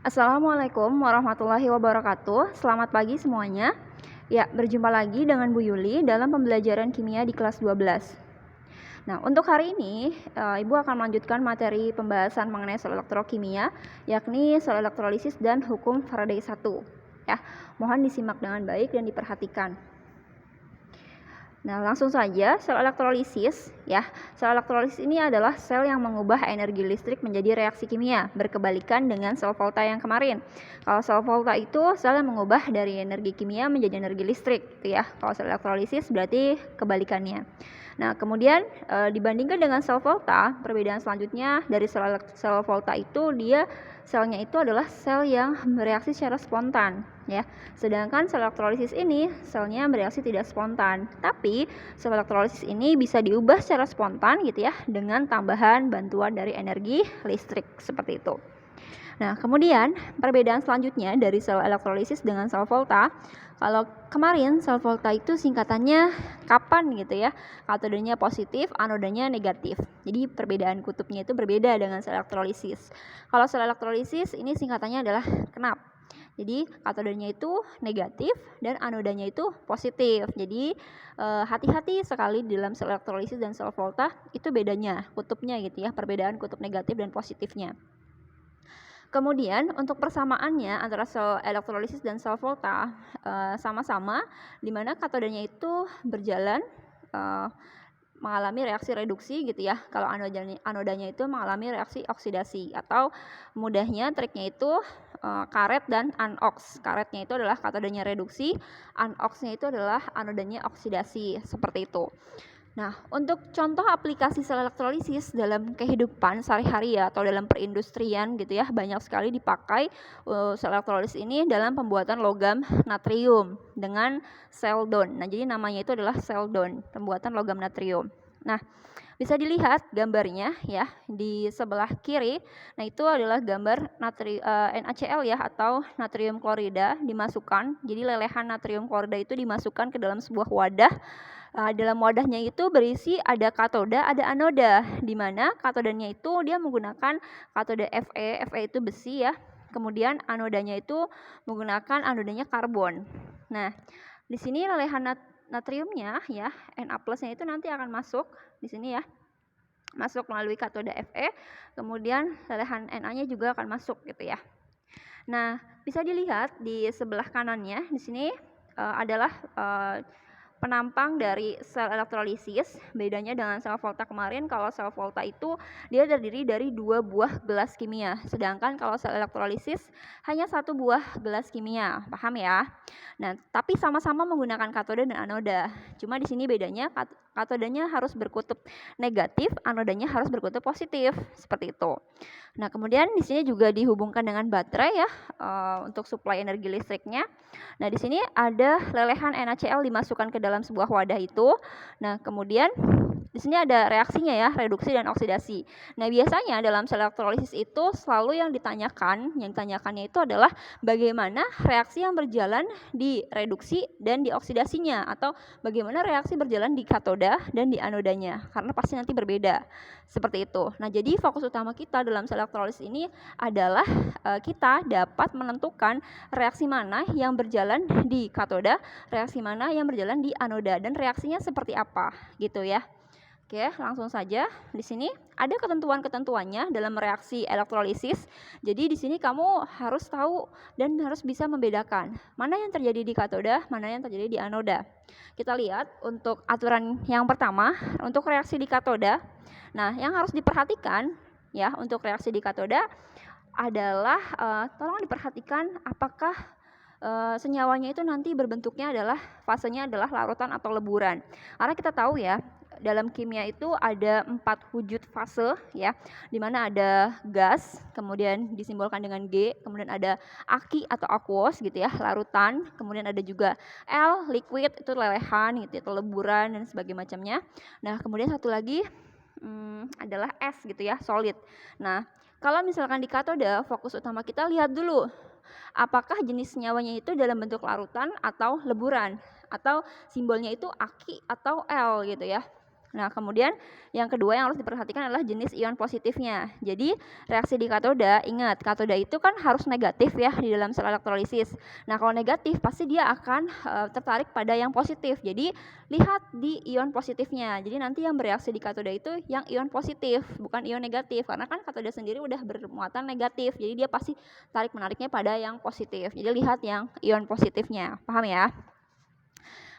Assalamualaikum warahmatullahi wabarakatuh. Selamat pagi semuanya. Ya, berjumpa lagi dengan Bu Yuli dalam pembelajaran kimia di kelas 12. Nah, untuk hari ini, Ibu akan melanjutkan materi pembahasan mengenai sel elektrokimia, yakni sel elektrolisis dan hukum Faraday 1. Ya, mohon disimak dengan baik dan diperhatikan. Nah, langsung saja sel elektrolisis ya. Sel elektrolisis ini adalah sel yang mengubah energi listrik menjadi reaksi kimia, berkebalikan dengan sel volta yang kemarin. Kalau sel volta itu sel yang mengubah dari energi kimia menjadi energi listrik gitu ya. Kalau sel elektrolisis berarti kebalikannya. Nah, kemudian dibandingkan dengan sel volta, perbedaan selanjutnya dari sel volta itu selnya itu adalah sel yang bereaksi secara spontan ya. Sedangkan sel elektrolisis ini selnya bereaksi tidak spontan. Tapi sel elektrolisis ini bisa diubah secara spontan gitu ya dengan tambahan bantuan dari energi listrik seperti itu. Nah, kemudian perbedaan selanjutnya dari sel elektrolisis dengan sel volta, kalau kemarin sel volta itu singkatannya kapan gitu ya, katodenya positif, anodanya negatif. Jadi perbedaan kutubnya itu berbeda dengan sel elektrolisis. Kalau sel elektrolisis ini singkatannya adalah kenap. Jadi katodenya itu negatif dan anodanya itu positif. Jadi hati-hati sekali di dalam sel elektrolisis dan sel volta itu bedanya kutubnya gitu ya, perbedaan kutub negatif dan positifnya. Kemudian untuk persamaannya antara sel elektrolisis dan sel volta sama-sama, di mana katodenya itu berjalan mengalami reaksi reduksi gitu ya. Kalau anodanya itu mengalami reaksi oksidasi, atau mudahnya triknya itu karet dan anoks. Karetnya itu adalah katodenya reduksi, anoksnya itu adalah anodanya oksidasi, seperti itu. Nah, untuk contoh aplikasi sel elektrolisis dalam kehidupan sehari-hari ya, atau dalam perindustrian gitu ya, banyak sekali dipakai sel elektrolisis ini dalam pembuatan logam natrium dengan seldon. Nah, jadi namanya itu adalah seldon, pembuatan logam natrium. Nah, bisa dilihat gambarnya ya di sebelah kiri. Nah, itu adalah gambar NaCl ya, atau natrium klorida dimasukkan. Jadi lelehan natrium klorida itu dimasukkan ke dalam sebuah wadah. Dalam wadahnya itu berisi ada katoda, ada anoda, di mana katodanya itu dia menggunakan katoda Fe. Fe itu besi ya. Kemudian anodanya itu menggunakan anodanya karbon. Nah, di sini lelehan natriumnya ya, Na plusnya itu nanti akan masuk di sini ya. Masuk melalui katoda Fe, kemudian lelehan Na-nya juga akan masuk gitu ya. Nah, bisa dilihat di sebelah kanannya di sini adalah penampang dari sel elektrolisis. Bedanya dengan sel volta kemarin, kalau sel volta itu dia terdiri dari 2 buah gelas kimia, sedangkan kalau sel elektrolisis hanya 1 buah gelas kimia. Paham ya? Nah, tapi sama-sama menggunakan katoda dan anoda. Cuma di sini bedanya katodanya harus berkutub negatif, anodanya harus berkutub positif, seperti itu. Nah, kemudian di sini juga dihubungkan dengan baterai ya untuk suplai energi listriknya. Nah, di sini ada lelehan NaCl dimasukkan ke dalam sebuah wadah itu. Nah, kemudian di sini ada reaksinya ya, reduksi dan oksidasi. Nah, biasanya dalam sel elektrolisis itu selalu yang ditanyakannya itu adalah bagaimana reaksi yang berjalan di reduksi dan di oksidasinya, atau bagaimana reaksi berjalan di katoda dan di anodanya, karena pasti nanti berbeda. Seperti itu. Nah, jadi fokus utama kita dalam sel elektrolisis ini adalah kita dapat menentukan reaksi mana yang berjalan di katoda, reaksi mana yang berjalan di anoda, dan reaksinya seperti apa gitu ya. Oke, langsung saja. Di sini ada ketentuan-ketentuannya dalam reaksi elektrolisis. Jadi di sini kamu harus tahu dan harus bisa membedakan mana yang terjadi di katoda, mana yang terjadi di anoda. Kita lihat untuk aturan yang pertama, untuk reaksi di katoda. Nah, yang harus diperhatikan ya untuk reaksi di katoda adalah tolong diperhatikan apakah senyawanya itu nanti berbentuknya adalah fasenya adalah larutan atau leburan. Karena kita tahu ya, dalam kimia itu ada 4 wujud fase ya, di mana ada gas, kemudian disimbolkan dengan G, kemudian ada aki atau aqueous gitu ya, larutan, kemudian ada juga L, liquid, itu lelehan gitu, itu leburan dan sebagainya macamnya. Nah, kemudian satu lagi adalah S gitu ya, solid. Nah, kalau misalkan di katoda, fokus utama kita lihat dulu apakah jenis senyawanya itu dalam bentuk larutan atau leburan, atau simbolnya itu aki atau L gitu ya. Nah, kemudian yang kedua yang harus diperhatikan adalah jenis ion positifnya. Jadi, reaksi di katoda, ingat, katoda itu kan harus negatif ya di dalam sel elektrolisis. Nah, kalau negatif pasti dia akan tertarik pada yang positif. Jadi, lihat di ion positifnya. Jadi, nanti yang bereaksi di katoda itu yang ion positif, bukan ion negatif. Karena kan katoda sendiri udah bermuatan negatif. Jadi, dia pasti tarik-menariknya pada yang positif. Jadi, lihat yang ion positifnya. Paham ya?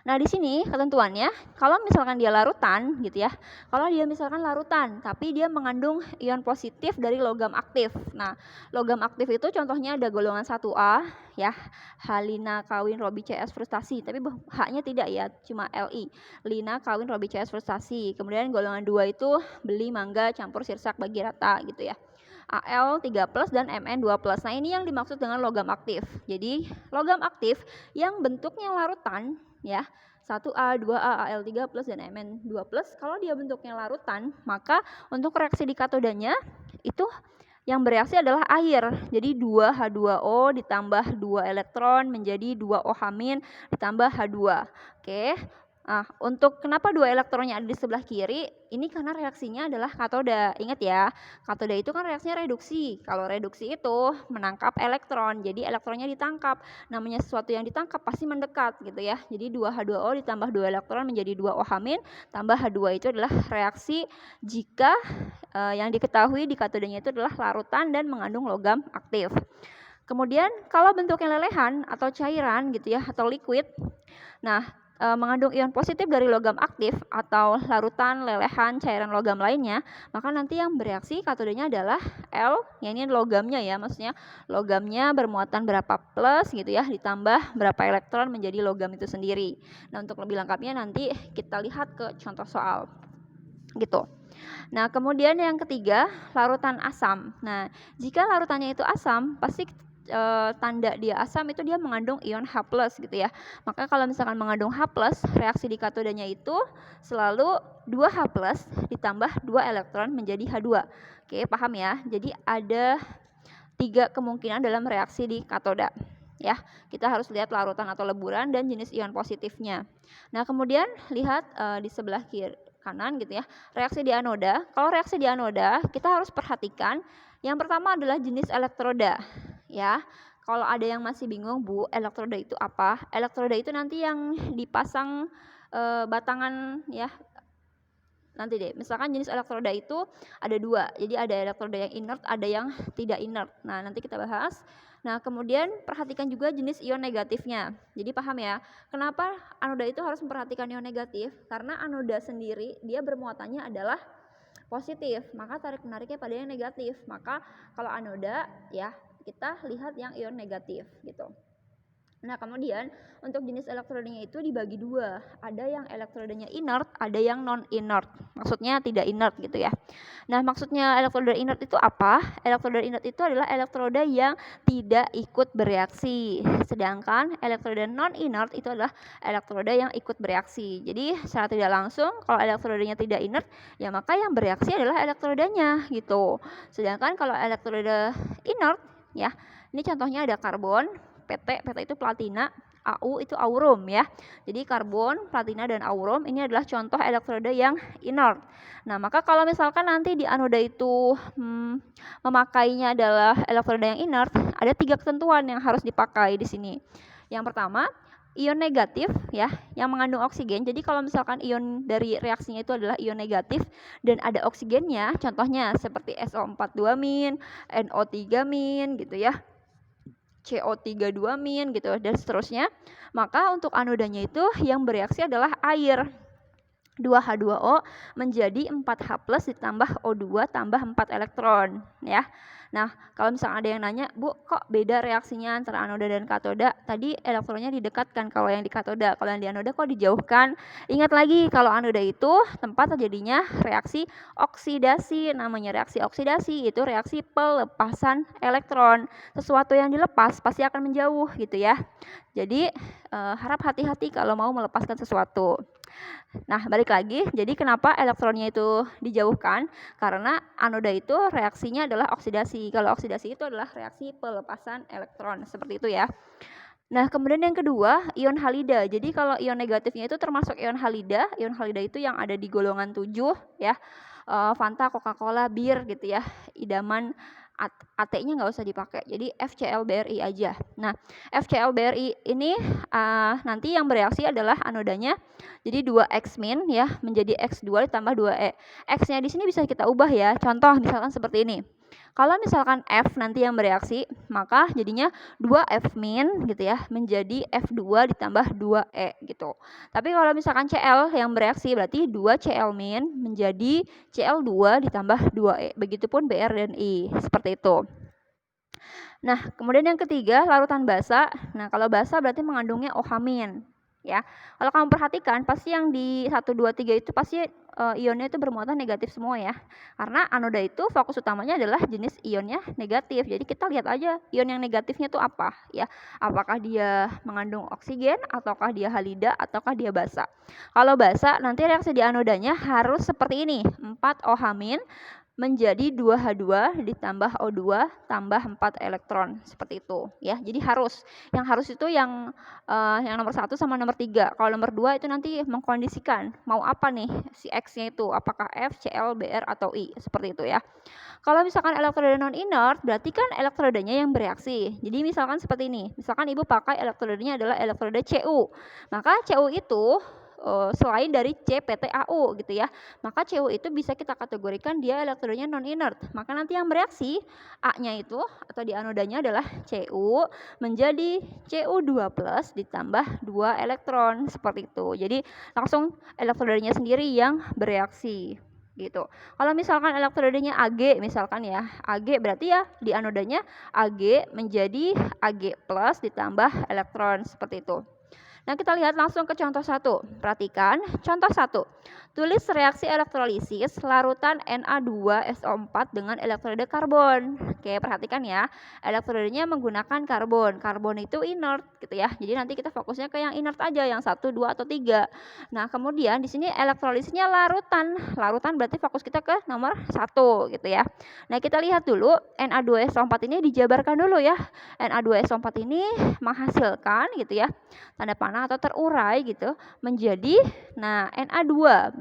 Nah, di sini ketentuannya, kalau misalkan dia larutan gitu ya, kalau dia misalkan larutan, tapi dia mengandung ion positif dari logam aktif. Nah, logam aktif itu contohnya ada golongan 1A, ya, halina kawin robi CS frustasi, tapi H-nya tidak ya, cuma Li, lina kawin robi CS frustasi. Kemudian golongan 2 itu beli, mangga, campur, sirsak, bagi rata gitu ya. Al 3+ dan Mn 2+. Nah, ini yang dimaksud dengan logam aktif. Jadi, logam aktif yang bentuknya larutan ya, 1A, 2A, Al3+ dan Mn2+, kalau dia bentuknya larutan, maka untuk reaksi di katodanya itu yang bereaksi adalah air. Jadi 2H2O ditambah 2 elektron menjadi 2OH- ditambah H2. Oke. Nah, untuk kenapa 2 elektronnya ada di sebelah kiri? Ini karena reaksinya adalah katoda. Ingat ya, katoda itu kan reaksinya reduksi. Kalau reduksi itu menangkap elektron, jadi elektronnya ditangkap. Namanya sesuatu yang ditangkap pasti mendekat gitu ya. Jadi 2H2O ditambah 2 elektron menjadi 2OH- tambah H2 itu adalah reaksi jika yang diketahui di katodanya itu adalah larutan dan mengandung logam aktif. Kemudian kalau bentuknya lelehan atau cairan gitu ya, atau liquid, nah mengandung ion positif dari logam aktif atau larutan, lelehan, cairan logam lainnya, maka nanti yang bereaksi katodanya adalah L, yang ini logamnya ya, maksudnya logamnya bermuatan berapa plus gitu ya, ditambah berapa elektron menjadi logam itu sendiri. Nah, untuk lebih lengkapnya nanti kita lihat ke contoh soal gitu. Nah, kemudian yang ketiga, larutan asam. Nah, jika larutannya itu asam, pasti tanda dia asam itu dia mengandung ion H+ gitu ya. Maka kalau misalkan mengandung H+, reaksi di katodanya itu selalu 2H+ ditambah 2 elektron menjadi H2. Oke, paham ya? Jadi ada 3 kemungkinan dalam reaksi di katoda. Ya, kita harus lihat larutan atau leburan dan jenis ion positifnya. Nah, kemudian lihat di sebelah kiri kanan gitu ya, reaksi di anoda. Kalau reaksi di anoda, kita harus perhatikan yang pertama adalah jenis elektroda ya. Kalau ada yang masih bingung, Bu, elektroda itu apa? Elektroda itu nanti yang dipasang batangan ya. Nanti deh, misalkan jenis elektroda itu ada 2. Jadi ada elektroda yang inert, ada yang tidak inert. Nah, nanti kita bahas. Nah, kemudian perhatikan juga jenis ion negatifnya. Jadi paham ya, kenapa anoda itu harus memperhatikan ion negatif? Karena anoda sendiri dia bermuatannya adalah positif, maka tarik-menariknya pada yang negatif. Maka kalau anoda ya kita lihat yang ion negatif gitu. Nah, kemudian untuk jenis elektrodanya itu dibagi 2. Ada yang elektrodanya inert, ada yang non-inert. Maksudnya tidak inert gitu ya. Nah, maksudnya elektroda inert itu apa? Elektroda inert itu adalah elektroda yang tidak ikut bereaksi. Sedangkan elektroda non-inert itu adalah elektroda yang ikut bereaksi. Jadi, secara tidak langsung kalau elektrodanya tidak inert, ya maka yang bereaksi adalah elektrodanya gitu. Sedangkan kalau elektroda inert ya, ini contohnya ada karbon, PT itu platina, Au itu aurum ya. Jadi karbon, platina dan aurum ini adalah contoh elektroda yang inert. Nah, maka kalau misalkan nanti di anoda itu memakainya adalah elektroda yang inert, ada 3 ketentuan yang harus dipakai di sini. Yang pertama, ion negatif ya, yang mengandung oksigen. Jadi kalau misalkan ion dari reaksinya itu adalah ion negatif dan ada oksigennya, contohnya seperti SO42-, NO3- gitu ya, CO32- gitu dan seterusnya, maka untuk anodanya itu yang bereaksi adalah air. 2H2O menjadi 4H+ ditambah O2 tambah 4 elektron ya. Nah, kalau misalnya ada yang nanya, Bu, kok beda reaksinya antara anoda dan katoda? Tadi elektronnya didekatkan kalau yang di katoda, kalau yang di anoda kok dijauhkan? Ingat lagi, kalau anoda itu tempat terjadinya reaksi oksidasi. Namanya reaksi oksidasi itu reaksi pelepasan elektron. Sesuatu yang dilepas pasti akan menjauh gitu ya. Jadi harap hati-hati kalau mau melepaskan sesuatu. Nah, balik lagi, jadi kenapa elektronnya itu dijauhkan? Karena anoda itu reaksinya adalah oksidasi. Kalau oksidasi itu adalah reaksi pelepasan elektron, seperti itu ya. Nah, kemudian yang kedua, ion halida. Jadi kalau ion negatifnya itu termasuk ion halida. Ion halida itu yang ada di golongan 7 ya. Fanta, Coca-Cola, bir gitu ya. Idaman AT-nya nggak usah dipakai. Jadi FCl-BRI aja. Nah, FCl-BRI ini nanti yang bereaksi adalah anodanya. Jadi 2X- ya menjadi X2 ditambah 2E. X-nya di sini bisa kita ubah ya. Contoh misalkan seperti ini. Kalau misalkan F nanti yang bereaksi, maka jadinya 2F- gitu ya, menjadi F2 ditambah 2E gitu. Tapi kalau misalkan Cl yang bereaksi berarti 2Cl- menjadi Cl2 ditambah 2E. Begitupun Br dan I, seperti itu. Nah, kemudian yang ketiga, larutan basa. Nah, kalau basa berarti mengandungnya OH-, ya. Kalau kamu perhatikan pasti yang di 1 2 3 itu pasti ionnya itu bermuatan negatif semua ya. Karena anoda itu fokus utamanya adalah jenis ionnya negatif. Jadi kita lihat aja ion yang negatifnya itu apa ya. Apakah dia mengandung oksigen ataukah dia halida ataukah dia basa. Kalau basa nanti reaksi di anodanya harus seperti ini, 4 OH- menjadi 2H2 ditambah O2 tambah 4 elektron seperti itu ya. Jadi harus yang harus itu yang nomor 1 sama nomor 3. Kalau nomor 2 itu nanti mengkondisikan mau apa nih si X-nya itu, apakah F, Cl, Br atau I seperti itu ya. Kalau misalkan elektroda non inert berarti kan elektrodanya yang bereaksi. Jadi misalkan seperti ini. Misalkan Ibu pakai elektrodanya adalah elektroda Cu. Maka Cu itu selain dari CPTAU gitu ya. Maka Cu itu bisa kita kategorikan dia elektrodanya non inert. Maka nanti yang bereaksi A-nya itu atau di anodanya adalah Cu menjadi Cu2+ ditambah 2 elektron seperti itu. Jadi langsung elektrodanya sendiri yang bereaksi gitu. Kalau misalkan elektrodanya Ag misalkan ya, Ag berarti ya di anodanya Ag menjadi Ag+ ditambah elektron seperti itu. Nah, kita lihat langsung ke contoh 1. Perhatikan, contoh 1. Tulis reaksi elektrolisis larutan Na2SO4 dengan elektroda karbon. Oke, perhatikan ya. Elektrodanya menggunakan karbon. Karbon itu inert gitu ya. Jadi nanti kita fokusnya ke yang inert aja, yang 1, 2 atau 3. Nah, kemudian di sini elektrolisisnya larutan. Larutan berarti fokus kita ke nomor 1 gitu ya. Nah, kita lihat dulu Na2SO4 ini dijabarkan dulu ya. Na2SO4 ini menghasilkan gitu ya, tanda panah atau terurai gitu menjadi Na2.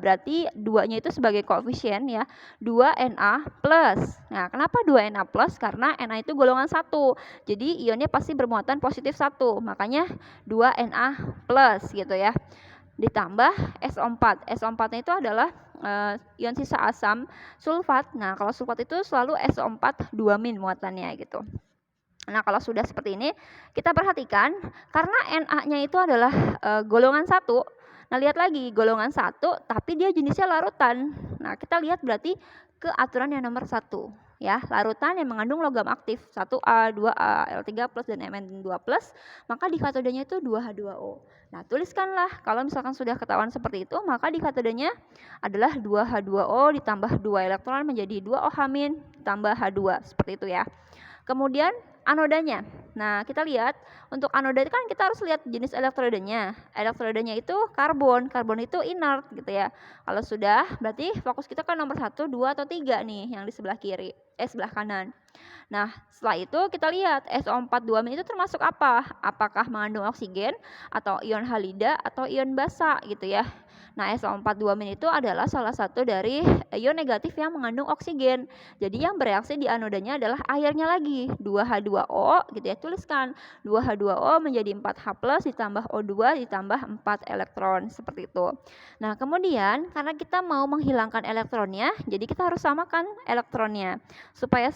Berarti 2-nya itu sebagai koefisien ya, 2Na+. Nah, kenapa 2Na+? Karena Na itu golongan 1. Jadi ionnya pasti bermuatan positif 1. Makanya 2Na+ gitu ya. Ditambah SO4. SO4-nya itu adalah ion sisa asam sulfat. Nah, kalau sulfat itu selalu SO4 2- muatannya gitu. Nah, kalau sudah seperti ini, kita perhatikan karena Na-nya itu adalah golongan 1. Nah, lihat lagi golongan 1 tapi dia jenisnya larutan. Nah, kita lihat berarti ke aturan yang nomor 1 ya, larutan yang mengandung logam aktif 1A, 2A, L3+ dan Mn2+, maka di katodanya itu 2H2O. Nah, tuliskanlah kalau misalkan sudah ketahuan seperti itu, maka di katodanya adalah 2H2O ditambah 2 elektron menjadi 2 OH- tambah H2 seperti itu ya. Kemudian anodanya. Nah, kita lihat untuk anoda itu kan kita harus lihat jenis elektrodanya. Elektrodanya itu karbon. Karbon itu inert gitu ya. Kalau sudah berarti fokus kita ke nomor 1, 2 atau 3 nih yang di sebelah kiri, sebelah kanan. Nah, setelah itu kita lihat SO4 2- itu termasuk apa? Apakah mengandung oksigen atau ion halida atau ion basa gitu ya. Nah, SO4 2- itu adalah salah satu dari ion negatif yang mengandung oksigen. Jadi yang bereaksi di anodanya adalah airnya lagi, 2H2O gitu ya. Tuliskan 2H2O menjadi 4H+ ditambah O2 ditambah 4 elektron seperti itu. Nah, kemudian karena kita mau menghilangkan elektronnya, jadi kita harus samakan elektronnya. Supaya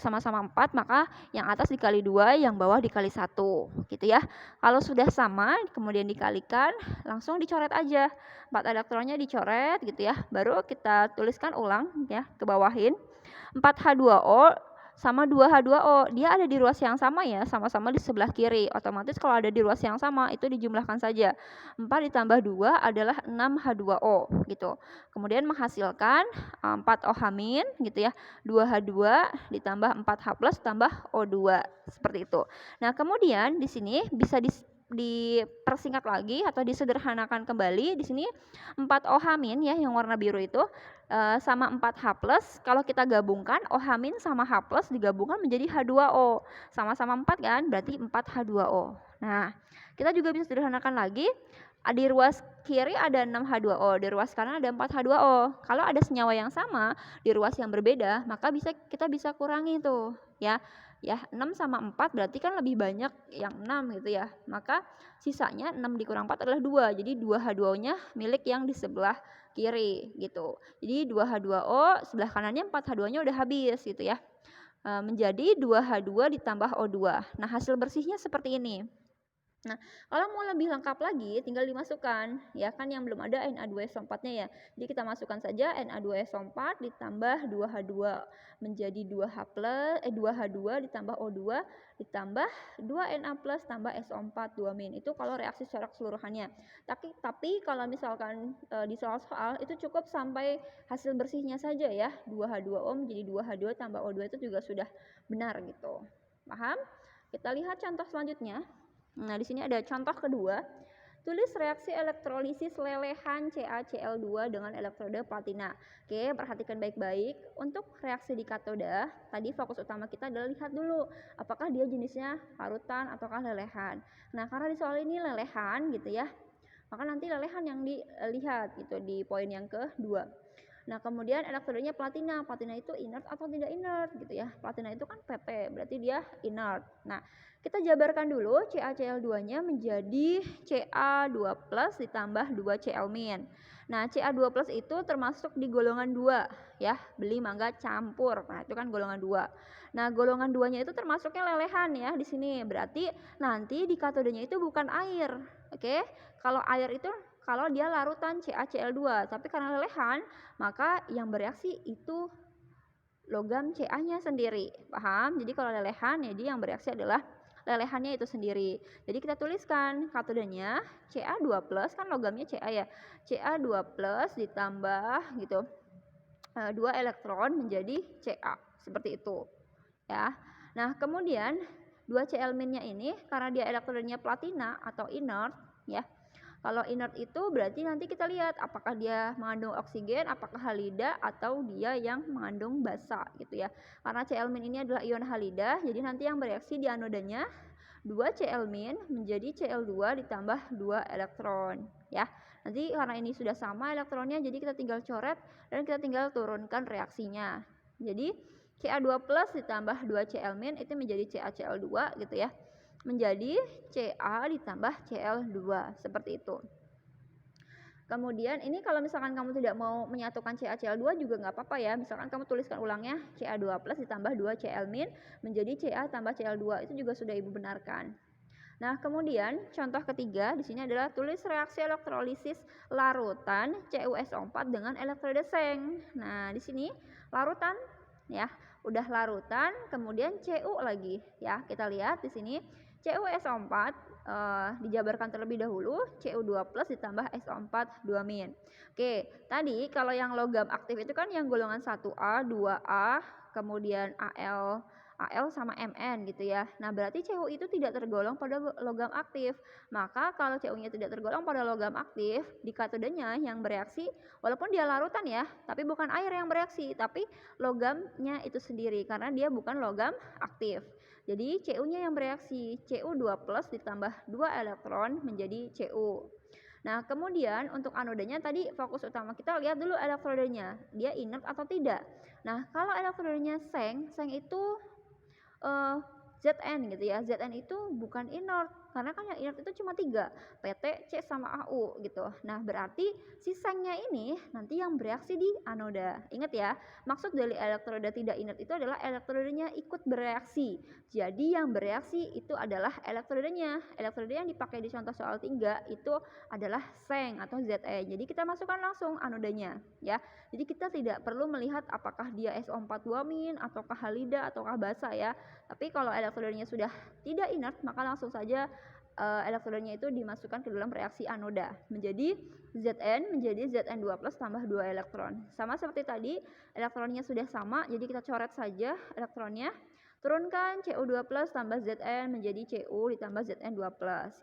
sama-sama 4, maka yang atas dikali 2, yang bawah dikali 1 gitu ya. Kalau sudah sama kemudian dikalikan, langsung dicoret aja. 4 elektronnya dicoret gitu ya. Baru kita tuliskan ulang ya, ke bawahin. 4H2O sama 2H2O. Dia ada di ruas yang sama ya, sama-sama di sebelah kiri. Otomatis kalau ada di ruas yang sama itu dijumlahkan saja. 4 ditambah 2 adalah 6H2O gitu. Kemudian menghasilkan 4 OH- gitu ya. 2H2 ditambah 4H+ tambah O2 seperti itu. Nah, kemudian di sini bisa dipersingkat lagi atau disederhanakan kembali. Di sini 4OH- ya yang warna biru itu sama 4H+. Kalau kita gabungkan OH- sama H+ digabungkan menjadi H2O. Sama-sama 4 kan, berarti 4H2O. Nah, kita juga bisa sederhanakan lagi. Di ruas kiri ada 6H2O, di ruas kanan ada 4H2O. Kalau ada senyawa yang sama di ruas yang berbeda, maka kita bisa kurangi tuh ya. Ya, 6 sama 4 berarti kan lebih banyak yang 6 gitu ya. Maka sisanya 6 dikurang 4 adalah 2. Jadi 2H2O-nya milik yang di sebelah kiri gitu. Jadi 2H2O, sebelah kanannya 4H2-nya udah habis gitu ya. Menjadi 2H2 ditambah O2. Nah, hasil bersihnya seperti ini. Nah, kalau mau lebih lengkap lagi tinggal dimasukkan, ya kan yang belum ada Na2SO4-nya ya. Jadi kita masukkan saja Na2SO4 ditambah 2H2 menjadi 2H2 ditambah O2 ditambah 2Na+ tambah SO4 2-. Itu kalau reaksi secara keseluruhannya. Tapi kalau misalkan di soal-soal itu cukup sampai hasil bersihnya saja ya. 2H2O menjadi 2H2 tambah O2 itu juga sudah benar gitu. Paham? Kita lihat contoh selanjutnya. Nah, di sini ada contoh kedua. Tulis reaksi elektrolisis lelehan CaCl2 dengan elektroda platina. Oke, perhatikan baik-baik. Untuk reaksi di katoda, tadi fokus utama kita adalah lihat dulu apakah dia jenisnya larutan ataukah lelehan. Nah, karena di soal ini lelehan gitu ya, maka nanti lelehan yang dilihat gitu di poin yang kedua. Nah, kemudian elektrodanya platina. Platina itu inert atau tidak inert gitu ya. Platina itu kan PT, berarti dia inert. Nah, kita jabarkan dulu CaCl2-nya menjadi Ca2+ ditambah 2Cl-. Nah, Ca2+ itu termasuk di golongan 2 ya. Beli mangga campur. Nah, itu kan golongan 2. Nah, golongan 2-nya itu termasuknya lelehan ya di sini. Berarti nanti di katodenya itu bukan air. Oke? Kalau air itu kalau dia larutan CaCl2, tapi karena lelehan, maka yang bereaksi itu logam Ca-nya sendiri. Paham? Jadi kalau lelehan, jadi yang bereaksi adalah lelehannya itu sendiri. Jadi kita tuliskan katodenya Ca2+, kan logamnya Ca ya. Ca2+ ditambah gitu 2 elektron menjadi Ca, seperti itu ya. Nah, kemudian 2Cl-nya ini karena dia elektronnya platina atau inert ya. Kalau inert itu berarti nanti kita lihat apakah dia mengandung oksigen, apakah halida atau dia yang mengandung basa gitu ya. Karena Cl- ini adalah ion halida, jadi nanti yang bereaksi di anodanya 2Cl- menjadi Cl2 ditambah 2 elektron ya. Nanti karena ini sudah sama elektronnya, jadi kita tinggal coret dan kita tinggal turunkan reaksinya. Jadi Ca2+ ditambah 2Cl- itu menjadi CaCl2 gitu ya. Menjadi Ca ditambah Cl2 seperti itu. Kemudian ini kalau misalkan kamu tidak mau menyatukan CaCl2 juga nggak apa-apa ya. Misalkan kamu tuliskan ulangnya Ca2+ ditambah 2Cl- menjadi Ca tambah Cl2, itu juga sudah Ibu benarkan. Nah, kemudian contoh ketiga di sini adalah tulis reaksi elektrolisis larutan CuSO4 dengan elektroda seng. Nah, di sini larutan ya, udah larutan, kemudian Cu lagi ya. Kita lihat di sini CuSO4 dijabarkan terlebih dahulu, Cu2+ ditambah SO4 2-. Oke, tadi kalau yang logam aktif itu kan yang golongan 1A, 2A, kemudian Al sama Mn gitu ya. Nah, berarti Cu itu tidak tergolong pada logam aktif. Maka kalau Cu-nya tidak tergolong pada logam aktif, di katodenya yang bereaksi walaupun dia larutan ya, tapi bukan air yang bereaksi, tapi logamnya itu sendiri karena dia bukan logam aktif. Jadi Cu-nya yang bereaksi, Cu2+ ditambah 2 elektron menjadi Cu. Nah, kemudian untuk anodanya tadi fokus utama kita lihat dulu elektrodanya, dia inert atau tidak. Nah, kalau elektrodanya seng itu Zn gitu ya. Zn itu bukan inert karena kan yang inert itu cuma 3, PT, C sama Au gitu. Nah, berarti si sengnya ini nanti yang bereaksi di anoda. Ingat ya, maksud dari elektroda tidak inert itu adalah elektrodanya ikut bereaksi. Jadi yang bereaksi itu adalah elektrodanya. Elektroda yang dipakai di contoh soal 3 itu adalah seng atau Ze. Jadi kita masukkan langsung anodanya ya. Jadi kita tidak perlu melihat apakah dia SO4 2- ataukah halida ataukah basa ya. Tapi kalau elektrodanya sudah tidak inert, maka langsung saja elektrodanya itu dimasukkan ke dalam reaksi anoda. Menjadi Zn menjadi Zn2+ tambah 2 elektron. Sama seperti tadi, elektronnya sudah sama, jadi kita coret saja elektronnya. Turunkan Cu2+ tambah Zn menjadi Cu ditambah Zn2+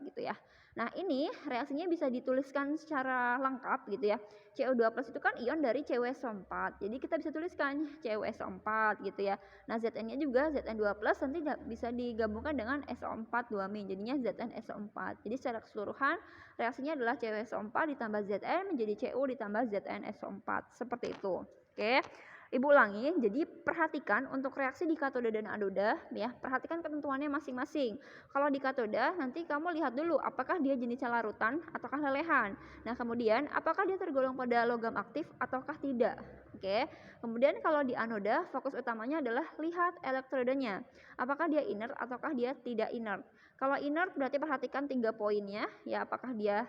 gitu ya. Nah, ini reaksinya bisa dituliskan secara lengkap gitu ya. Cu2+ itu kan ion dari CuSO4. Jadi kita bisa tuliskan CuSO4 gitu ya. Nah, Zn-nya juga Zn2+ nanti bisa digabungkan dengan SO4 2-min. Jadinya ZnSO4. Jadi secara keseluruhan reaksinya adalah CuSO4 ditambah Zn menjadi Cu ditambah ZnSO4. Seperti itu. Oke. Ibu ulangi, jadi perhatikan untuk reaksi di katoda dan anoda ya, perhatikan ketentuannya masing-masing. Kalau di katoda nanti kamu lihat dulu apakah dia jenisnya larutan ataukah lelehan. Nah, kemudian apakah dia tergolong pada logam aktif ataukah tidak. Oke. Kemudian kalau di anoda fokus utamanya adalah lihat elektrodanya. Apakah dia inert ataukah dia tidak inert. Kalau inert berarti perhatikan 3 poinnya ya, apakah dia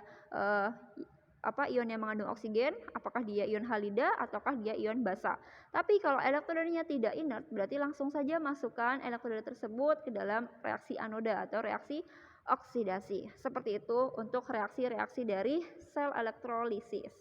ion yang mengandung oksigen, apakah dia ion halida ataukah dia ion basa. Tapi kalau elektrodanya tidak inert, berarti langsung saja masukkan elektroda tersebut ke dalam reaksi anoda atau reaksi oksidasi. Seperti itu untuk reaksi-reaksi dari sel elektrolisis.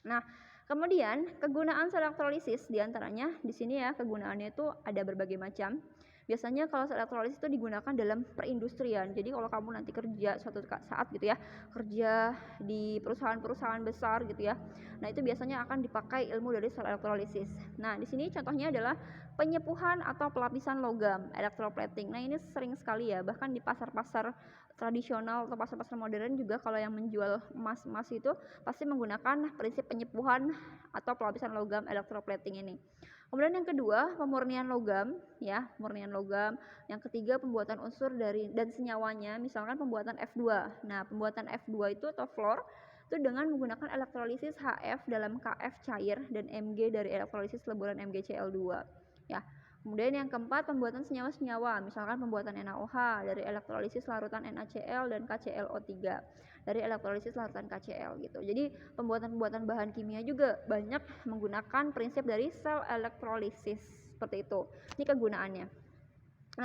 Nah, kemudian kegunaan sel elektrolisis diantaranya di sini ya, kegunaannya itu ada berbagai macam. Biasanya kalau sel elektrolisis itu digunakan dalam perindustrian. Jadi kalau kamu nanti kerja suatu saat gitu ya, kerja di perusahaan-perusahaan besar gitu ya. Nah, itu biasanya akan dipakai ilmu dari sel elektrolisis. Nah, di sini contohnya adalah penyepuhan atau pelapisan logam, electroplating. Nah, ini sering sekali ya, bahkan di pasar-pasar tradisional atau pasar-pasar modern juga kalau yang menjual emas-emas itu pasti menggunakan prinsip penyepuhan atau pelapisan logam electroplating ini. Kemudian yang kedua, pemurnian logam ya, pemurnian logam. Yang ketiga, pembuatan unsur dari dan senyawanya, misalkan pembuatan F2. Nah, pembuatan F2 itu atau fluor itu dengan menggunakan elektrolisis HF dalam KF cair dan Mg dari elektrolisis leburan MgCl2 ya. Kemudian yang keempat, pembuatan senyawa-senyawa, misalkan pembuatan NaOH dari elektrolisis larutan NaCl dan KClO3 dari elektrolisis larutan KCl gitu. Jadi pembuatan-pembuatan bahan kimia juga banyak menggunakan prinsip dari sel elektrolisis seperti itu. Ini kegunaannya.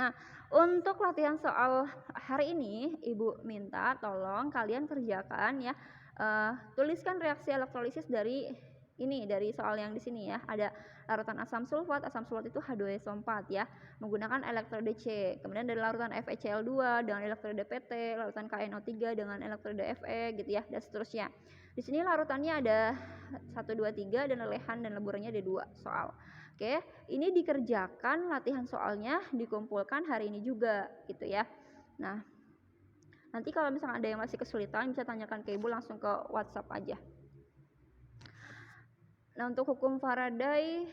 Nah, untuk latihan soal hari ini, Ibu minta tolong kalian kerjakan ya, tuliskan reaksi elektrolisis dari soal yang di sini ya. Ada larutan asam sulfat itu H2SO4 ya, menggunakan elektroda C. Kemudian dari larutan FeCl2 dengan elektroda PT, larutan KNO3 dengan elektroda Fe gitu ya, dan seterusnya. Di sini larutannya ada 1 2 3 dan lelehan dan leburannya ada 2 soal. Oke, ini dikerjakan latihan soalnya dikumpulkan hari ini juga gitu ya. Nah, nanti kalau misalnya ada yang masih kesulitan bisa tanyakan ke Ibu langsung ke WhatsApp aja. Nah, untuk hukum Faraday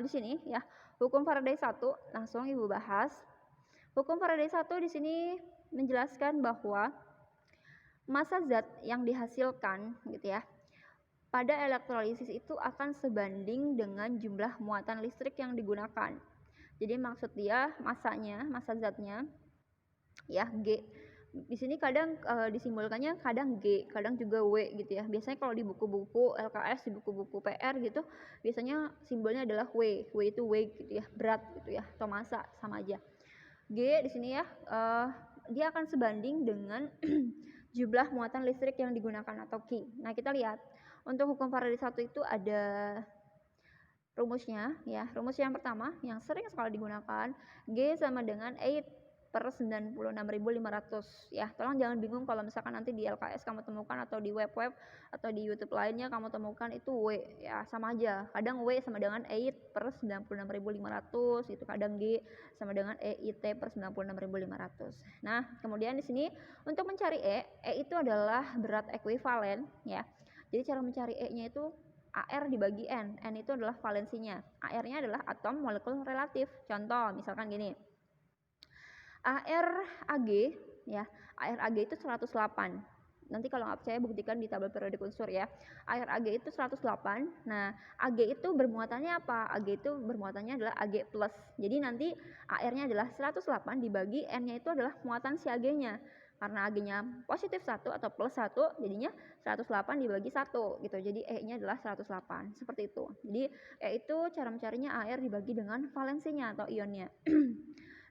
di sini ya, hukum Faraday 1 langsung Ibu bahas. Hukum Faraday 1 di sini menjelaskan bahwa massa zat yang dihasilkan gitu ya pada elektrolisis itu akan sebanding dengan jumlah muatan listrik yang digunakan. Jadi maksud dia masanya, massa zatnya ya G. Di sini kadang disimbolkannya kadang G, kadang juga W gitu ya. Biasanya kalau di buku-buku LKS, di buku-buku PR gitu, biasanya simbolnya adalah W. W itu weight gitu ya, berat gitu ya, atau massa sama aja. G di sini ya, dia akan sebanding dengan jumlah muatan listrik yang digunakan atau Q. Nah, kita lihat untuk hukum Faraday 1 itu ada rumusnya ya. Rumus yang pertama yang sering sekali digunakan, G sama dengan 8/96.500 ya. Tolong jangan bingung kalau misalkan nanti di LKS kamu temukan atau di web-web atau di YouTube lainnya kamu temukan itu W ya, sama aja. Kadang W sama dengan 8/96.500 itu, kadang G sama dengan EIT/96.500. Nah, kemudian di sini untuk mencari E itu adalah berat ekuivalen ya. Jadi cara mencari E-nya itu AR dibagi N itu adalah valensinya. AR-nya adalah atom molekul relatif. Contoh, misalkan gini. ARAG ya, ARAG itu 108. Nanti kalau nggak percaya buktikan di tabel periodik unsur ya. ARAG itu 108. Nah, AG itu bermuatannya apa? AG itu bermuatannya adalah AG+. Jadi nanti AR-nya adalah 108 dibagi N-nya itu adalah muatan si AG-nya. Karena AG-nya positif 1 atau plus 1, jadinya 108 dibagi 1 gitu. Jadi E-nya adalah 108. Seperti itu. Jadi E itu cara mencarinya AR dibagi dengan valensinya atau ionnya.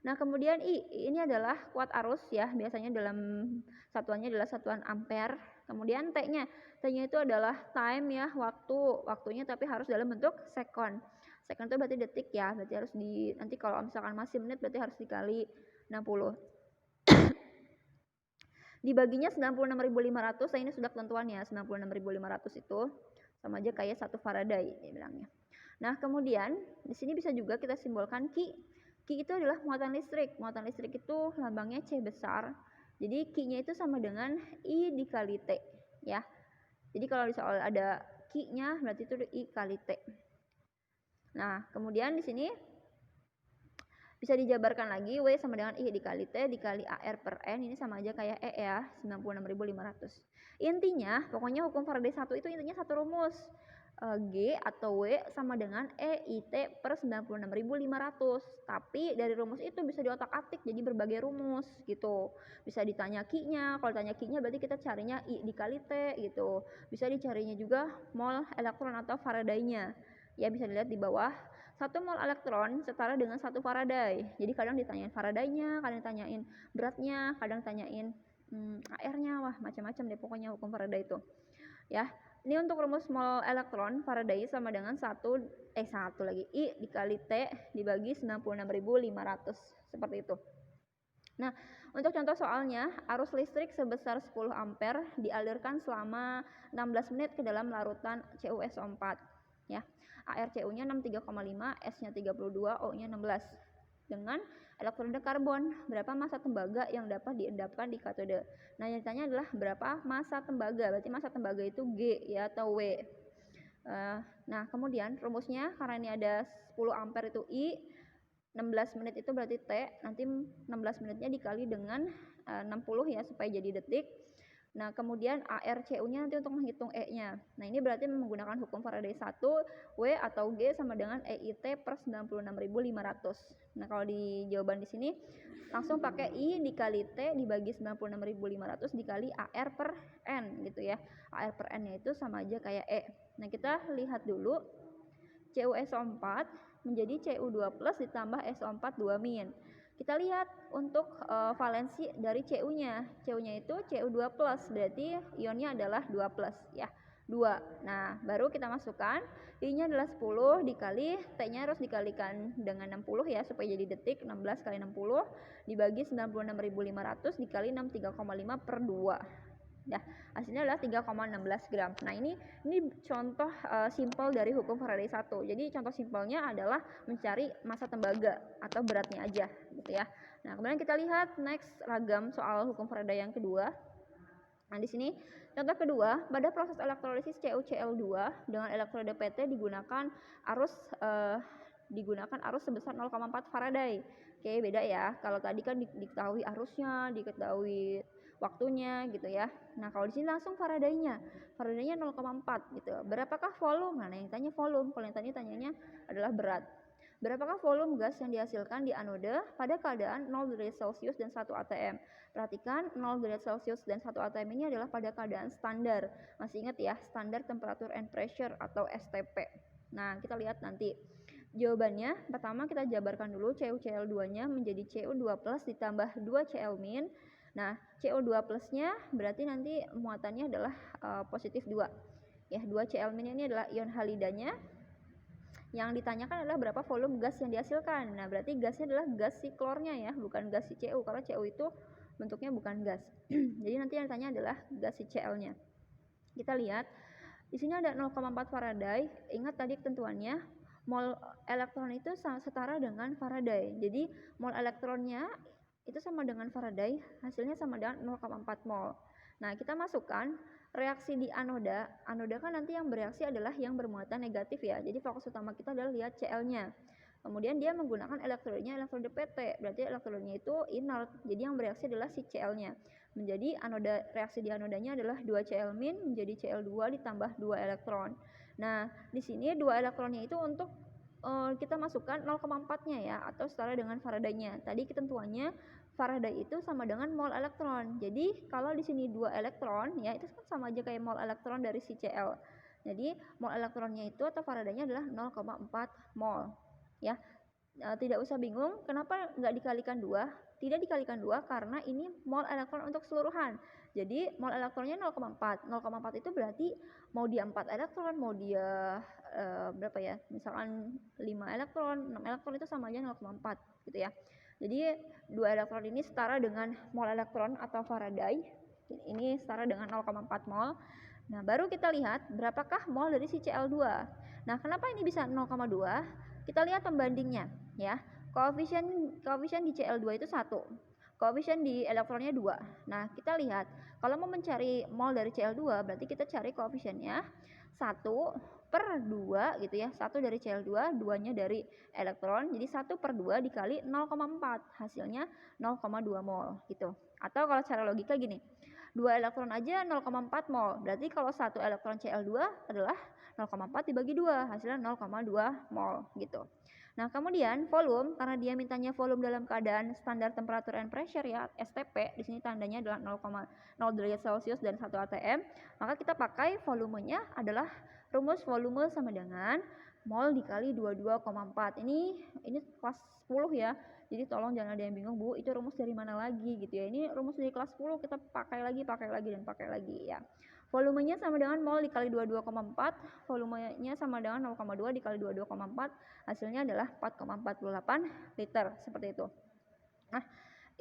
Nah, kemudian I ini adalah kuat arus ya, biasanya dalam satuannya adalah satuan ampere. Kemudian T-nya itu adalah time ya, waktunya tapi harus dalam bentuk sekon. Second itu berarti detik ya, berarti harus nanti kalau misalkan masih menit berarti harus dikali 60. Dibaginya 96.500, nah ini sudah ketentuannya, 96.500 itu sama aja kayak 1 Faraday dia bilangnya. Nah, kemudian di sini bisa juga kita simbolkan Q. Q itu adalah muatan listrik. Muatan listrik itu lambangnya C besar. Jadi Q-nya itu sama dengan I dikali T ya. Jadi kalau di soal ada Q-nya berarti itu I kali T. Nah, kemudian di sini bisa dijabarkan lagi W sama dengan I dikali T dikali AR per N, ini sama aja kayak E ya, 96.500. Intinya, pokoknya hukum Faraday 1 itu intinya satu rumus. G atau W sama dengan EIT per 96.500. Tapi dari rumus itu bisa diotak-atik jadi berbagai rumus gitu. Bisa ditanya Q-nya, kalau ditanya Q-nya berarti kita carinya I dikali T gitu. Bisa dicarinya juga mol elektron atau Faraday-nya. Ya bisa dilihat di bawah. 1 mol elektron setara dengan 1 Faraday. Jadi kadang ditanyain Faraday-nya, kadang ditanyain beratnya, kadang ditanyain AR-nya, wah macam-macam deh pokoknya hukum Faraday itu. Ya. Ini untuk rumus mol elektron Faraday sama dengan satu lagi I dikali T dibagi 96.500 seperti itu. Nah, untuk contoh soalnya, arus listrik sebesar 10 ampere dialirkan selama 16 menit ke dalam larutan CuSO4 ya. ArCu-nya 63,5, S-nya 32, O-nya 16. Dengan elektroda karbon, berapa massa tembaga yang dapat diendapkan di katode. Nah, yang ditanya adalah berapa massa tembaga, berarti massa tembaga itu G ya atau W. Nah, kemudian rumusnya karena ini ada 10 ampere itu I, 16 menit itu berarti T, nanti 16 menitnya dikali dengan 60 ya supaya jadi detik. Nah, kemudian ArCu-nya nanti untuk menghitung E-nya. Nah, ini berarti menggunakan hukum Faraday 1, W atau G sama dengan EIT per 96.500. Nah, kalau di jawaban di sini langsung pakai I dikali T dibagi 96.500 dikali AR per N gitu ya. AR per N-nya itu sama aja kayak E. Nah, kita lihat dulu CuSO4 menjadi Cu2+ ditambah SO4 2-. Kita lihat untuk valensi dari Cu-nya. Cu-nya itu Cu2+, berarti ionnya adalah 2+ ya. 2. Nah, baru kita masukkan I-nya adalah 10 dikali T-nya harus dikalikan dengan 60 ya supaya jadi detik. 16 kali 60 dibagi 96.500 dikali 63,5 per 2. Ya, hasilnya adalah 3,16 gram. Nah, ini contoh simpel dari hukum Faraday 1. Jadi contoh simpelnya adalah mencari massa tembaga atau beratnya aja gitu ya. Nah, kemudian kita lihat next ragam soal hukum Faraday yang kedua. Nah, di sini contoh kedua, pada proses elektrolisis CuCl2 dengan elektroda PT digunakan arus sebesar 0,4 Faraday. Oke, beda ya. Kalau tadi kan diketahui arusnya, diketahui waktunya gitu ya. Nah, kalau di sini langsung Faraday-nya. Faraday-nya 0,4 gitu. Berapakah volume? Nah, yang tanya volume, kalau yang tadi tanyanya adalah berat. Berapakah volume gas yang dihasilkan di anode pada keadaan 0 derajat Celcius dan 1 atm? Perhatikan 0 derajat Celcius dan 1 atm ini adalah pada keadaan standar. Masih ingat ya, standar temperature and pressure atau STP. Nah, kita lihat nanti. Jawabannya, pertama kita jabarkan dulu CuCl2-nya menjadi Cu2+ ditambah 2Cl-. Nah, CO2+-nya berarti nanti muatannya adalah positif 2. Ya, 2Cl- ini adalah ion halidanya. Yang ditanyakan adalah berapa volume gas yang dihasilkan. Nah, berarti gasnya adalah gas si klornya ya, bukan gas si Cu, karena Cu itu bentuknya bukan gas. Jadi nanti yang ditanya adalah gas si Cl-nya. Kita lihat, di sini ada 0,4 Faraday. Ingat tadi ketentuannya, mol elektron itu setara dengan Faraday. Jadi mol elektronnya itu sama dengan Faraday, hasilnya sama dengan 0,4 mol. Nah, kita masukkan reaksi di anoda. Anoda kan nanti yang bereaksi adalah yang bermuatan negatif ya. Jadi fokus utama kita adalah lihat Cl-nya. Kemudian dia menggunakan elektrodnya elektroda PT. Berarti elektrodnya itu inert. Jadi yang bereaksi adalah si Cl-nya. Menjadi reaksi di anodanya adalah 2Cl- menjadi Cl2 ditambah 2 elektron. Nah, di sini 2 elektronnya itu untuk kita masukkan 0,4-nya ya, atau setara dengan Faraday-nya. Tadi ketentuannya Faraday itu sama dengan mol elektron. Jadi kalau di sini 2 elektron ya, itu kan sama aja kayak mol elektron dari si Cl. Jadi mol elektronnya itu atau Faraday-nya adalah 0,4 mol. Ya. Tidak usah bingung kenapa nggak dikalikan 2. Tidak dikalikan 2 karena ini mol elektron untuk keseluruhan. Jadi mol elektronnya 0,4. 0,4 itu berarti mau dia 4 elektron, mau dia berapa ya, misalkan 5 elektron, 6 elektron itu sama aja 0,4 gitu ya. Jadi 2 elektron ini setara dengan mol elektron atau Faraday, ini setara dengan 0,4 mol. Nah, baru kita lihat berapakah mol dari si Cl2. Nah, kenapa ini bisa 0,2? Kita lihat pembandingnya ya. Koefisien di Cl2 itu 1. Koefisien di elektronnya 2. Nah, kita lihat kalau mau mencari mol dari Cl2 berarti kita cari koefisiennya 1/2 gitu ya. 1 dari Cl2, 2-nya dari elektron. Jadi 1/2 dikali 0,4. Hasilnya 0,2 mol gitu. Atau kalau secara logika gini, 2 elektron aja 0,4 mol. Berarti kalau 1 elektron Cl2 adalah 0,4 dibagi 2, hasilnya 0,2 mol gitu. Nah, kemudian volume, karena dia mintanya volume dalam keadaan standar temperature and pressure ya, STP, di sini tandanya adalah 0,0 derajat Celcius dan 1 atm, maka kita pakai volumenya adalah rumus volume sama dengan mol dikali 22,4. Ini kelas 10 ya. Jadi tolong jangan ada yang bingung, Bu, itu rumus dari mana lagi gitu ya. Ini rumus dari kelas 10, kita pakai lagi dan pakai lagi ya. Volumenya sama dengan mol dikali 22,4, volumenya sama dengan 0,2 dikali 22,4, hasilnya adalah 4,48 liter, seperti itu. Nah,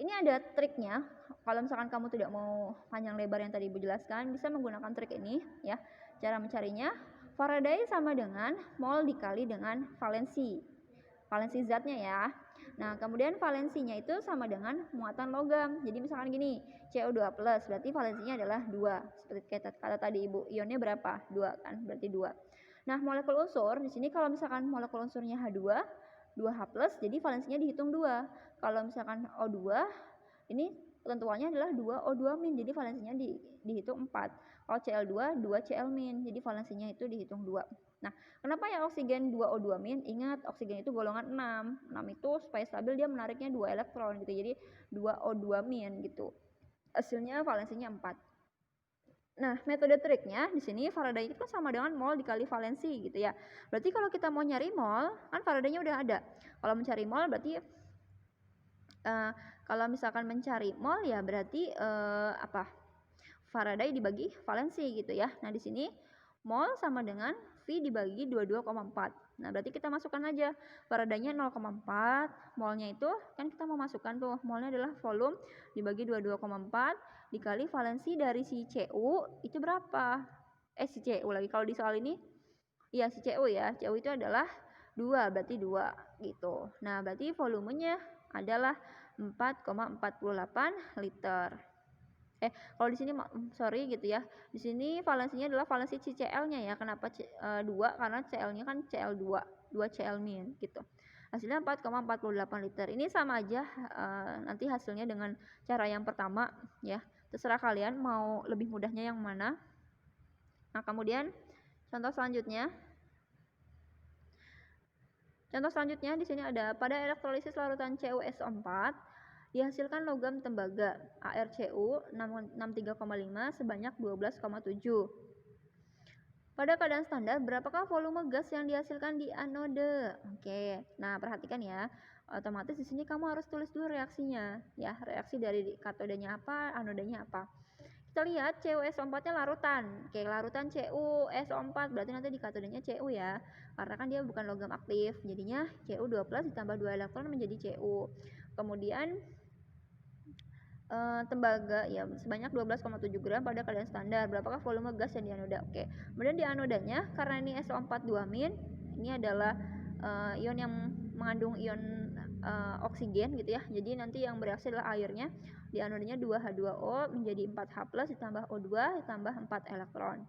ini ada triknya. Kalau misalkan kamu tidak mau panjang lebar yang tadi Ibu jelaskan, bisa menggunakan trik ini ya. Cara mencarinya, Faraday sama dengan mol dikali dengan valensi zatnya ya. Nah, kemudian valensinya itu sama dengan muatan logam. Jadi misalkan gini, CO2+, berarti valensinya adalah 2. Seperti kata tadi Ibu, ionnya berapa? 2 kan, berarti 2. Nah, molekul unsur, di sini kalau misalkan molekul unsurnya H2, 2H+, jadi valensinya dihitung 2. Kalau misalkan O2, ini ketentuannya adalah 2O2-, jadi valensinya dihitung 4. Kalau Cl2, 2Cl-, jadi valensinya itu dihitung 2. Nah, kenapa ya oksigen 2O2-? Ingat, oksigen itu golongan 6. 6 itu supaya stabil dia menariknya 2 elektron gitu. Jadi 2O2- gitu. Hasilnya valensinya 4. Nah, metode triknya di sini Faraday itu kan sama dengan mol dikali valensi gitu ya. Berarti kalau kita mau nyari mol, kan Faradaynya udah ada. Kalau mencari mol berarti kalau misalkan mencari mol ya berarti Faraday dibagi valensi gitu ya. Nah, di sini mol sama dengan V dibagi 22,4. Nah, berarti kita masukkan aja Faradaynya 0,4, molnya itu kan kita mau masukkan tuh, molnya adalah volume dibagi 22,4 dikali valensi dari si Cu itu berapa? Si Cu lagi kalau di soal ini. Iya, si Cu ya. Cu itu adalah 2, berarti 2 gitu. Nah, berarti volumenya adalah 4,48 liter. Kalau di sini sorry gitu ya. Di sini valensinya adalah valensi CCl-nya ya. Kenapa 2? Karena Cl-nya kan Cl2, 2Cl- gitu. Hasilnya 4,48 liter. Ini sama aja nanti hasilnya dengan cara yang pertama ya. Terserah kalian mau lebih mudahnya yang mana. Nah, kemudian contoh selanjutnya di sini ada pada elektrolisis larutan CuSO4 dihasilkan logam tembaga ArCu 63,5 sebanyak 12,7. Pada keadaan standar, berapakah volume gas yang dihasilkan di anode? Oke, nah perhatikan ya. Otomatis di sini kamu harus tulis dulu reaksinya, ya. Reaksi dari katodenya apa, anodenya apa. Kita lihat CuSO4-nya larutan. Oke, larutan CuSO4 berarti nanti di katodenya Cu ya. Karena kan dia bukan logam aktif. Jadinya Cu2+ ditambah 2 elektron menjadi Cu. Kemudian tembaga ya sebanyak 12,7 gram pada keadaan standar. Berapakah volume gas yang di anoda? Oke. Kemudian di anodanya karena ini SO4 2-, ini adalah ion yang mengandung ion oksigen gitu ya. Jadi nanti yang bereaksi adalah airnya. Di anodanya 2H2O menjadi 4H+ ditambah O2 ditambah 4 elektron.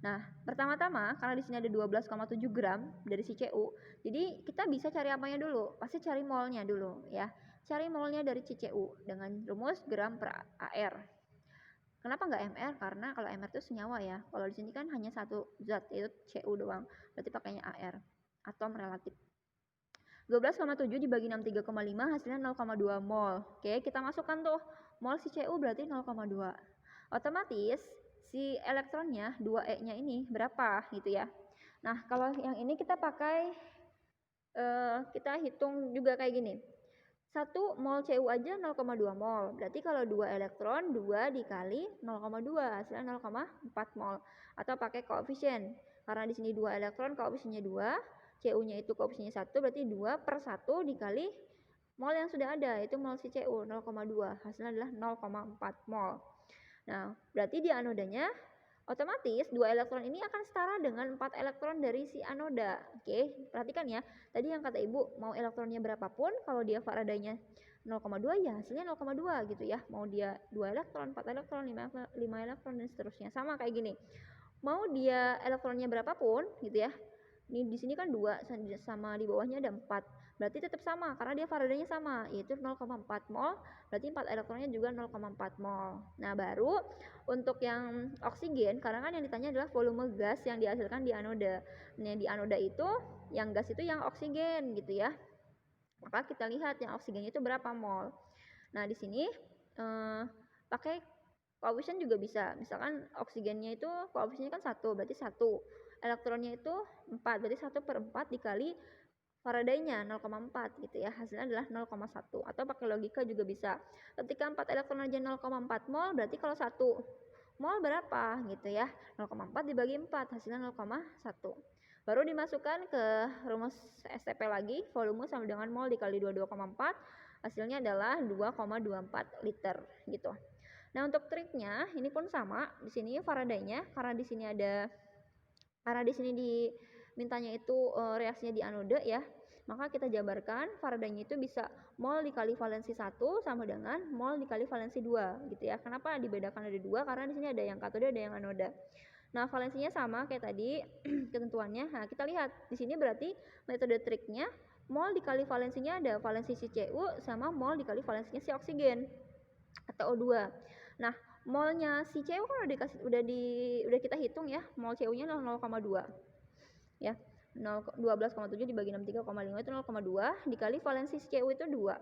Nah, pertama-tama karena di sini ada 12,7 gram dari si Cu, jadi kita bisa cari apanya dulu? Pasti cari molnya dulu ya. Cari molnya dari CCU dengan rumus gram per AR. Kenapa nggak MR? Karena kalau MR itu senyawa ya. Kalau di sini kan hanya satu zat yaitu Cu doang. Berarti pakainya AR, atom relatif. 12,7 dibagi 63,5 hasilnya 0,2 mol. Oke, kita masukkan tuh mol si Cu berarti 0,2. Otomatis si elektronnya 2E-nya ini berapa gitu ya. Nah, kalau yang ini kita pakai kita hitung juga kayak gini. 1 mol Cu aja 0,2 mol. Berarti kalau 2 elektron 2 dikali 0,2 hasilnya 0,4 mol. Atau pakai koefisien. Karena di sini 2 elektron, koefisiennya 2, Cu-nya itu koefisiennya 1, berarti 2/1 dikali mol yang sudah ada, yaitu mol si Cu 0,2. Hasilnya adalah 0,4 mol. Nah, berarti di anodanya otomatis 2 elektron ini akan setara dengan 4 elektron dari si anoda. Oke, perhatikan ya. Tadi yang kata Ibu, mau elektronnya berapapun, kalau dia Faraday-nya 0,2 ya hasilnya 0,2 gitu ya. Mau dia 2 elektron, 4 elektron, 5 elektron dan seterusnya. Sama kayak gini. Mau dia elektronnya berapapun gitu ya. Ini di sini kan 2 sama di bawahnya ada 4. Berarti tetap sama karena dia Faraday-nya sama, yaitu 0,4 mol. Berarti 4 elektronnya juga 0,4 mol. Nah, baru untuk yang oksigen, karena kan yang ditanya adalah volume gas yang dihasilkan di anoda. Nah, di anoda itu yang gas itu yang oksigen gitu ya. Maka kita lihat yang oksigennya itu berapa mol. Nah, di sini pakai koefisien juga bisa. Misalkan oksigennya itu koefisiennya kan 1, berarti 1. Elektronnya itu 4, berarti 1/4 dikali Faraday-nya 0,4 gitu ya. Hasilnya adalah 0,1. Atau pakai logika juga bisa. Ketika 4 elektron aja 0,4 mol, berarti kalau 1 mol berapa gitu ya. 0,4 dibagi 4, hasilnya 0,1. Baru dimasukkan ke rumus STP lagi, volume sama dengan mol dikali 22,4, hasilnya adalah 2,24 liter gitu. Nah, untuk triknya ini pun sama. Di sini Faraday-nya karena di sini dimintanya itu reaksinya di anode ya. Maka kita jabarkan Faraday-nya itu bisa mol dikali valensi 1 sama dengan mol dikali valensi 2 gitu ya. Kenapa dibedakan ada 2? Karena di sini ada yang katode, ada yang anoda. Nah, valensinya sama kayak tadi ketentuannya. Nah, kita lihat di sini berarti metode triknya mol dikali valensinya ada valensi si Cu sama mol dikali valensinya si oksigen atau O2. Nah, molnya si Cu kan udah kita hitung ya. Mol Cu-nya 0,2. Ya. 12,7 dibagi 63,5 itu 0,2 dikali valensi si Cu itu 2.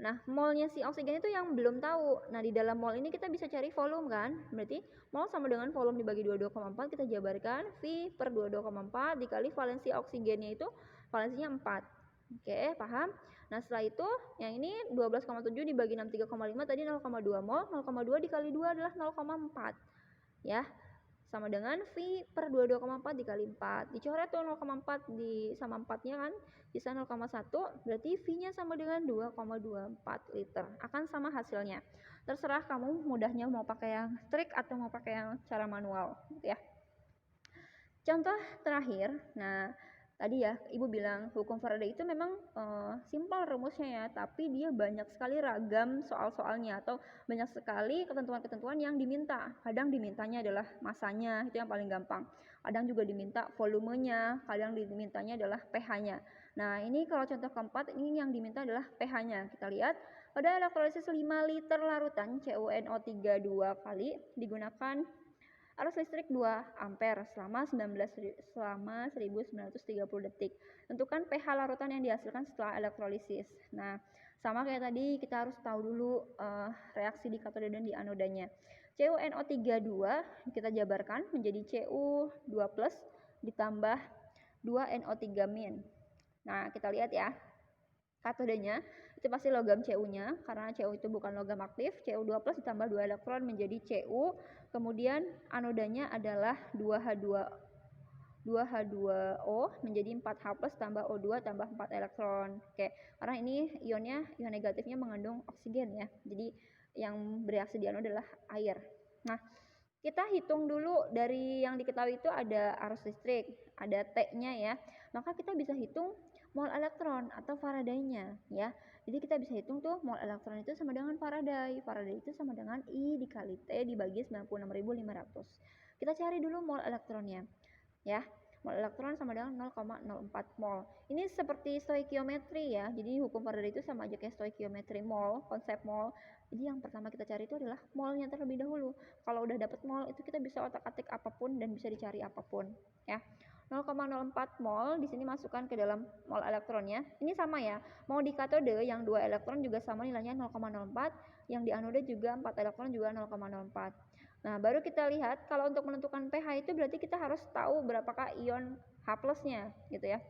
Nah, molnya si oksigen itu yang belum tahu. Nah, di dalam mol ini kita bisa cari volume kan? Berarti mol sama dengan volume dibagi 22,4, kita jabarkan V per 22,4 dikali valensi oksigennya itu valensinya 4. Oke, paham? Nah, setelah itu yang ini 12,7 dibagi 63,5 tadi 0,2 mol, 0,2 dikali 2 adalah 0,4. Ya. Sama dengan V per 22,4 dikali 4. Dicoret tuh 0,4 sama 4-nya kan, bisa 0,1, berarti V-nya sama dengan 2,24 liter. Akan sama hasilnya. Terserah kamu mudahnya mau pakai yang trik atau mau pakai yang cara manual gitu ya. Contoh terakhir, nah tadi ya Ibu bilang hukum Faraday itu memang simpel rumusnya ya, tapi dia banyak sekali ragam soal-soalnya atau banyak sekali ketentuan-ketentuan yang diminta. Kadang dimintanya adalah masanya, itu yang paling gampang. Kadang juga diminta volumenya, kadang dimintanya adalah pH-nya. Nah, ini kalau contoh keempat, ini yang diminta adalah pH-nya. Kita lihat pada elektrolisis 5 liter larutan CuNO3 2 kali digunakan arus listrik 2 ampere selama 1930 detik. Tentukan pH larutan yang dihasilkan setelah elektrolisis. Nah, sama kayak tadi kita harus tahu dulu reaksi di katode dan di anodanya. CuNO3 2 kita jabarkan menjadi Cu2+ ditambah 2NO3-. Nah, kita lihat ya. Katodenya itu pasti logam Cu-nya karena Cu itu bukan logam aktif. Cu2+ ditambah 2 elektron menjadi Cu. Kemudian anodanya adalah 2H2O menjadi 4H+ tambah O2 tambah 4 elektron. Oke, karena ini ion negatifnya mengandung oksigen ya. Jadi yang bereaksi di anoda adalah air. Nah, kita hitung dulu dari yang diketahui itu ada arus listrik, ada T-nya ya. Maka kita bisa hitung mol elektron atau Faraday-nya ya. Jadi kita bisa hitung tuh mol elektron itu sama dengan Faraday. Faraday itu sama dengan I dikali T dibagi 96.500. Kita cari dulu mol elektronnya ya. Mol elektron sama dengan 0,04 mol. Ini seperti stoikiometri ya. Jadi hukum Faraday itu sama aja kayak stoikiometri mol, konsep mol. Jadi yang pertama kita cari itu adalah molnya terlebih dahulu. Kalau udah dapat mol itu kita bisa otak-atik apapun dan bisa dicari apapun ya. 0,04 mol di sini masukkan ke dalam mol elektronnya. Ini sama ya. Mau di katode yang 2 elektron juga sama nilainya 0,04, yang di anoda juga 4 elektron juga 0,04. Nah, baru kita lihat kalau untuk menentukan pH itu berarti kita harus tahu berapakah ion H+-nya gitu ya.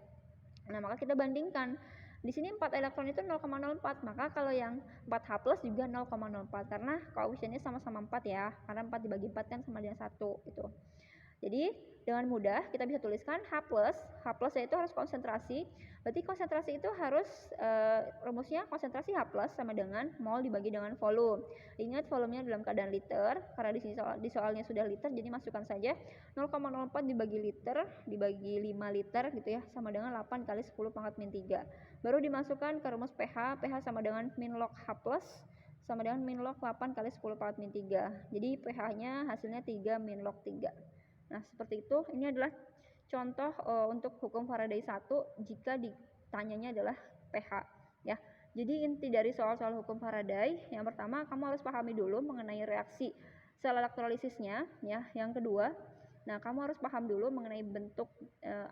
Nah, maka kita bandingkan. Di sini 4 elektron itu 0,04, maka kalau yang 4H+ juga 0,04 karena koefisiennya sama-sama 4 ya. Karena 4 dibagi 4 kan sama dengan 1 gitu. Jadi dengan mudah kita bisa tuliskan H+, yaitu harus konsentrasi. Berarti konsentrasi itu harus rumusnya konsentrasi H+ sama dengan mol dibagi dengan volume. Ingat volumenya dalam keadaan liter, karena di soalnya sudah liter, jadi masukkan saja 0,04 dibagi liter dibagi 5 liter gitu ya, sama dengan 8 kali 10 pangkat min 3. Baru dimasukkan ke rumus pH sama dengan min log H+ sama dengan min log 8 kali 10 pangkat min 3. Jadi pH-nya hasilnya 3 min log 3. Nah, seperti itu. Ini adalah contoh untuk hukum Faraday 1 jika ditanyanya adalah pH ya. Jadi inti dari soal-soal hukum Faraday, yang pertama kamu harus pahami dulu mengenai reaksi sel elektrolilisnya ya. Yang kedua, nah kamu harus paham dulu mengenai bentuk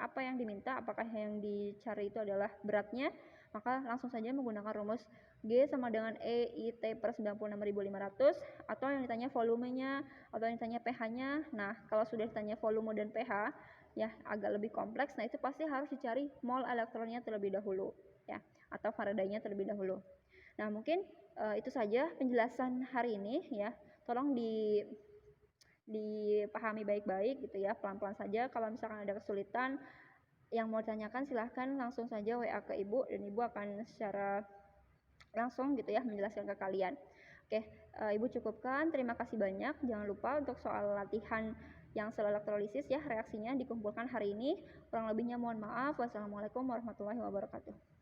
apa yang diminta, apakah yang dicari itu adalah beratnya, maka langsung saja menggunakan rumus G sama dengan EIT per 96.500, atau yang ditanya volumenya, atau yang ditanya pH-nya. Nah, kalau sudah ditanya volume dan pH, ya agak lebih kompleks, nah itu pasti harus dicari mol elektronnya terlebih dahulu, ya, atau Faraday-nya terlebih dahulu. Nah, mungkin itu saja penjelasan hari ini, ya. Tolong dipahami baik-baik gitu ya, pelan-pelan saja. Kalau misalkan ada kesulitan yang mau ditanyakan, silahkan langsung saja WA ke Ibu, dan Ibu akan secara langsung gitu ya menjelaskan ke kalian. Oke, Ibu cukupkan. Terima kasih banyak. Jangan lupa untuk soal latihan yang sel elektrolisis ya, reaksinya dikumpulkan hari ini. Kurang lebihnya mohon maaf. Wassalamualaikum warahmatullahi wabarakatuh.